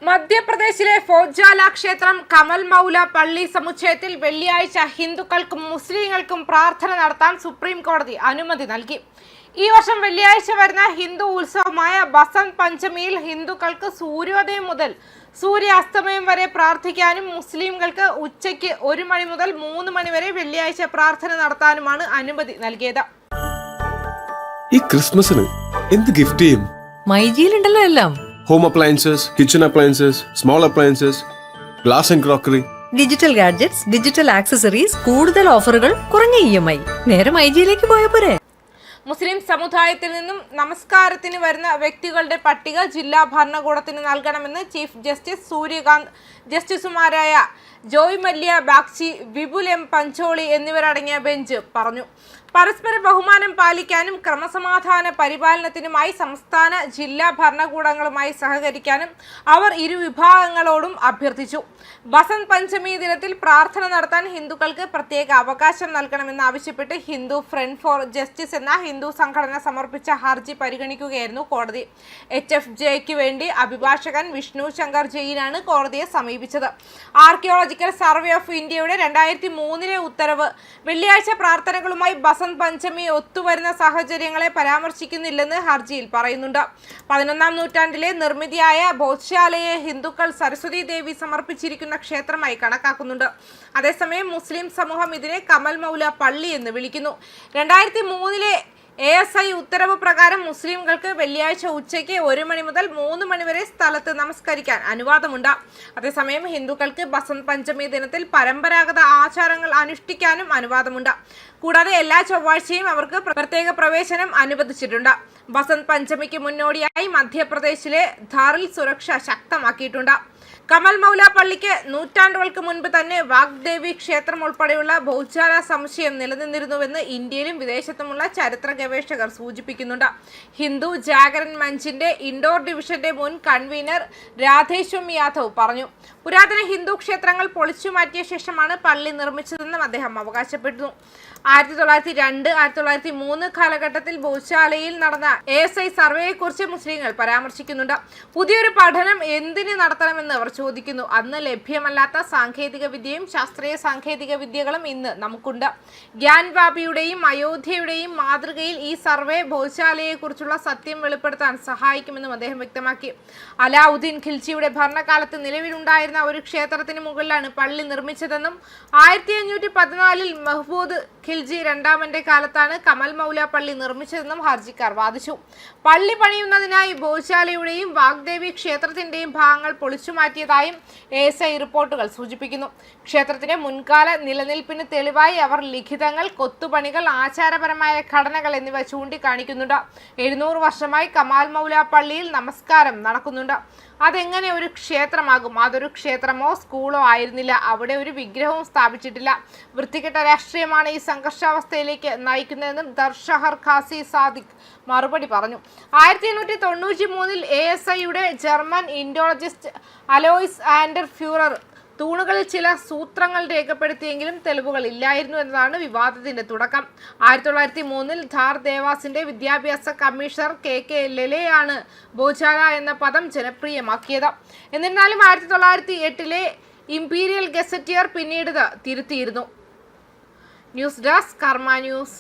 മധ്യപ്രദേശിലെ ഫോജാല ക്ഷേത്രം കമൽ മൗല പള്ളി സമുച്ചയത്തിൽ വെള്ളിയാഴ്ച ഹിന്ദുക്കൾക്കും മുസ്ലിങ്ങൾക്കും പ്രാർത്ഥന നടത്താൻ സുപ്രീം കോടതി അനുമതി നൽകി. ഈ വർഷം വെള്ളിയാഴ്ച വരുന്ന ഹിന്ദു ഉത്സവമായ ബസന്ത് പഞ്ചമിയിൽ ഹിന്ദുക്കൾക്ക് സൂര്യോദയം മുതൽ സൂര്യാസ്തമയം വരെ പ്രാർത്ഥിക്കാനും മുസ്ലിംകൾക്ക് ഉച്ചയ്ക്ക് 1 മണി മുതൽ 3 മണി വരെ വെള്ളിയാഴ്ച പ്രാർത്ഥന നടത്താനുമാണ് അനുമതി നൽകിയത്. ഈ ക്രിസ്മസിന് എന്ത് ഗിഫ്റ്റ് ചെയ്യും? മൈജിയിലുണ്ടല്ലോ എല്ലാം. Home appliances, kitchen appliances, small appliances, glass and crockery, digital gadgets, digital accessories, കൂടുതൽ ഓഫറുകൾ, കുറഞ്ഞ EMI. നേരെ മൈജിയിലേക്ക് പോയ പോരെ. മുസ്ലിം സമുദായത്തിൽ നിന്നും നമസ്കാരത്തിന് വരുന്ന വ്യക്തികളുടെ പട്ടിക ജില്ലാ ഭരണകൂടത്തിന് നൽകണമെന്ന് ചീഫ് ജസ്റ്റിസ് സൂര്യകാന്ത്, ജസ്റ്റിസുമാരായ ജോയ് മല്യ ബാഗ്ചി, വിപുൽ M പഞ്ചോളി എന്നിവരടങ്ങിയ ബെഞ്ച് പറഞ്ഞു. പരസ്പര ബഹുമാനം പാലിക്കാനും ക്രമസമാധാന പരിപാലനത്തിനുമായി സംസ്ഥാന ജില്ലാ ഭരണകൂടങ്ങളുമായി സഹകരിക്കാനും അവർ ഇരു വിഭാഗങ്ങളോടും അഭ്യർത്ഥിച്ചു. ബസന്ത് പഞ്ചമി ദിനത്തിൽ പ്രാർത്ഥന നടത്താൻ ഹിന്ദുക്കൾക്ക് പ്രത്യേക അവകാശം നൽകണമെന്നാവശ്യപ്പെട്ട് ഹിന്ദു ഫ്രണ്ട് ഫോർ ജസ്റ്റിസ് എന്ന ഹിന്ദു സംഘടന സമർപ്പിച്ച ഹർജി പരിഗണിക്കുകയായിരുന്നു കോടതി. HFJയ്ക്ക് വേണ്ടി അഭിഭാഷകൻ വിഷ്ണു ശങ്കർ ജെയിനാണ് കോടതിയെ സമീപിച്ചത്. ആർക്കിയോളജിക്കൽ സർവേ ഓഫ് ഇന്ത്യയുടെ 2003 ഉത്തരവ് വെള്ളിയാഴ്ച പ്രാർത്ഥനകളുമായി ബസന്ത് പഞ്ചമി ഒത്തുവരുന്ന സാഹചര്യങ്ങളെ പരാമർശിക്കുന്നില്ലെന്ന് ഹർജിയിൽ പറയുന്നുണ്ട്. 11ാം നൂറ്റാണ്ടിലെ നിർമ്മിതിയായ ഭോജ്ശാലയെ ഹിന്ദുക്കൾ സരസ്വതി ദേവി സമർപ്പിച്ചിരിക്കുന്ന ക്ഷേത്രമായി കണക്കാക്കുന്നുണ്ട്. അതേസമയം മുസ്ലിം സമൂഹം ഇതിനെ കമൽ മൗല പള്ളി എന്ന് വിളിക്കുന്നു. 2003 ASI ഉത്തരവ് പ്രകാരം മുസ്ലിംകൾക്ക് വെള്ളിയാഴ്ച ഉച്ചയ്ക്ക് 1 മണി മുതൽ 3 മണി വരെ സ്ഥലത്ത് നമസ്കരിക്കാൻ അനുവാദമുണ്ട്. അതേസമയം ഹിന്ദുക്കൾക്ക് ബസന്ത് പഞ്ചമി ദിനത്തിൽ പരമ്പരാഗത ആചാരങ്ങൾ അനുഷ്ഠിക്കാനും അനുവാദമുണ്ട്. കൂടാതെ എല്ലാ ചൊവ്വാഴ്ചയും അവർക്ക് പ്രത്യേക പ്രവേശനം അനുവദിച്ചിട്ടുണ്ട്. ബസന്ത് പഞ്ചമിക്ക് മുന്നോടിയായി മധ്യപ്രദേശിലെ ധാറിൽ സുരക്ഷ ശക്തമാക്കിയിട്ടുണ്ട്. കമൽ മൗല പള്ളിക്ക് നൂറ്റാണ്ടുകൾക്ക് മുൻപ് തന്നെ വാഗ്ദേവി ക്ഷേത്രം ഉൾപ്പെടെയുള്ള ഭോജ്ശാല സമുച്ചയം നിലനിന്നിരുന്നുവെന്ന് ഇന്ത്യയിലും വിദേശത്തുമുള്ള ചരിത്ര ഗവേഷകർ സൂചിപ്പിക്കുന്നുണ്ട്. ഹിന്ദു ജാഗരൺ മഞ്ചിന്റെ ഇൻഡോർ ഡിവിഷന്റെ മുൻ കൺവീനർ രാധേശ്വം യാദവ് പറഞ്ഞു. പുരാതന ഹിന്ദു ക്ഷേത്രങ്ങൾ പൊളിച്ചു മാറ്റിയ ശേഷമാണ് പള്ളി നിർമ്മിച്ചതെന്നും അദ്ദേഹം അവകാശപ്പെട്ടു. 1902, 1903 കാലഘട്ടത്തിൽ ഭോജ്ശാലയിൽ നടന്ന ASI സർവേയെക്കുറിച്ച് മുസ്ലിങ്ങൾ പരാമർശിക്കുന്നുണ്ട്. പുതിയൊരു പഠനം എന്തിന് നടത്തണമെന്ന് അവർ ചോദിക്കുന്നു. അന്ന് ലഭ്യമല്ലാത്ത സാങ്കേതിക വിദ്യയും ശാസ്ത്രീയ സാങ്കേതിക വിദ്യകളും ഇന്ന് നമുക്കുണ്ട്. ഗ്യാൻവാപിയുടെയും അയോധ്യയുടെയും മാതൃകയിൽ ഈ സർവേ ഭോജ്ശാലയെക്കുറിച്ചുള്ള സത്യം വെളിപ്പെടുത്താൻ സഹായിക്കുമെന്നും അദ്ദേഹം വ്യക്തമാക്കി. അലാവുദ്ദീൻ ഖിൽജിയുടെ ഭരണകാലത്ത് നിലവിലുണ്ടായിരുന്ന ഒരു ക്ഷേത്രത്തിന് മുകളിലാണ് പള്ളി നിർമ്മിച്ചതെന്നും 1514 മെഹ്മൂദ് ഖിൽജി രണ്ടാമന്റെ കാലത്താണ് കമൽ മൗല പള്ളി നിർമ്മിച്ചതെന്നും ഹർജിക്കാർ വാദിച്ചു. പള്ളി പണിയുന്നതിനായി ഭോജ്ശാലയുടെയും വാഗ്ദേവി ക്ഷേത്രത്തിന്റെയും ഭാഗങ്ങൾ പൊളിച്ചു മാറ്റിയതായും ASI റിപ്പോർട്ടുകൾ സൂചിപ്പിക്കുന്നു. ക്ഷേത്രത്തിന്റെ മുൻകാല നിലനിൽപ്പിന് തെളിവായി അവർ ലിഖിതങ്ങൾ, കൊത്തുപണികൾ, ആചാരപരമായ ഘടനകൾ എന്നിവ ചൂണ്ടിക്കാണിക്കുന്നുണ്ട്. 700 വർഷമായി കമാൽ മൗല പള്ളിയിൽ നമസ്കാരം നടക്കുന്നുണ്ട്. അതെങ്ങനെ ഒരു ക്ഷേത്രമാകും? അതൊരു ക്ഷേത്രമോ സ്കൂളോ ആയിരുന്നില്ല. അവിടെ ഒരു വിഗ്രഹവും സ്ഥാപിച്ചിട്ടില്ല. വൃത്തികെട്ട രാഷ്ട്രീയമാണ് ഈ സംഘർഷാവസ്ഥയിലേക്ക് നയിക്കുന്നതെന്നും ദർഷഹർ ഖാസി സാദിഖ് മറുപടി പറഞ്ഞു. 1893 ASIയുടെ ജർമ്മൻ ഇൻഡോളജിസ്റ്റ് അലോയ്സ് ആൻഡർ ഫ്യൂറർ തൂണുകളിൽ ചില സൂത്രങ്ങൾ രേഖപ്പെടുത്തിയെങ്കിലും തെളിവുകൾ ഇല്ലായിരുന്നു എന്നതാണ് വിവാദത്തിന്റെ തുടക്കം. 1903 ധാർ ദേവാസിന്റെ വിദ്യാഭ്യാസ കമ്മീഷണർ KK ലെലെയാണ് ഭോജ്ശാല എന്ന പദം ജനപ്രിയമാക്കിയത്. എന്നിരുന്നാലും 1908 ഇംപീരിയൽ ഗസറ്റിയർ പിന്നീട് തിരുത്തിയിരുന്നു. ന്യൂസ് ഡെസ്ക് കർമ്മ ന്യൂസ്.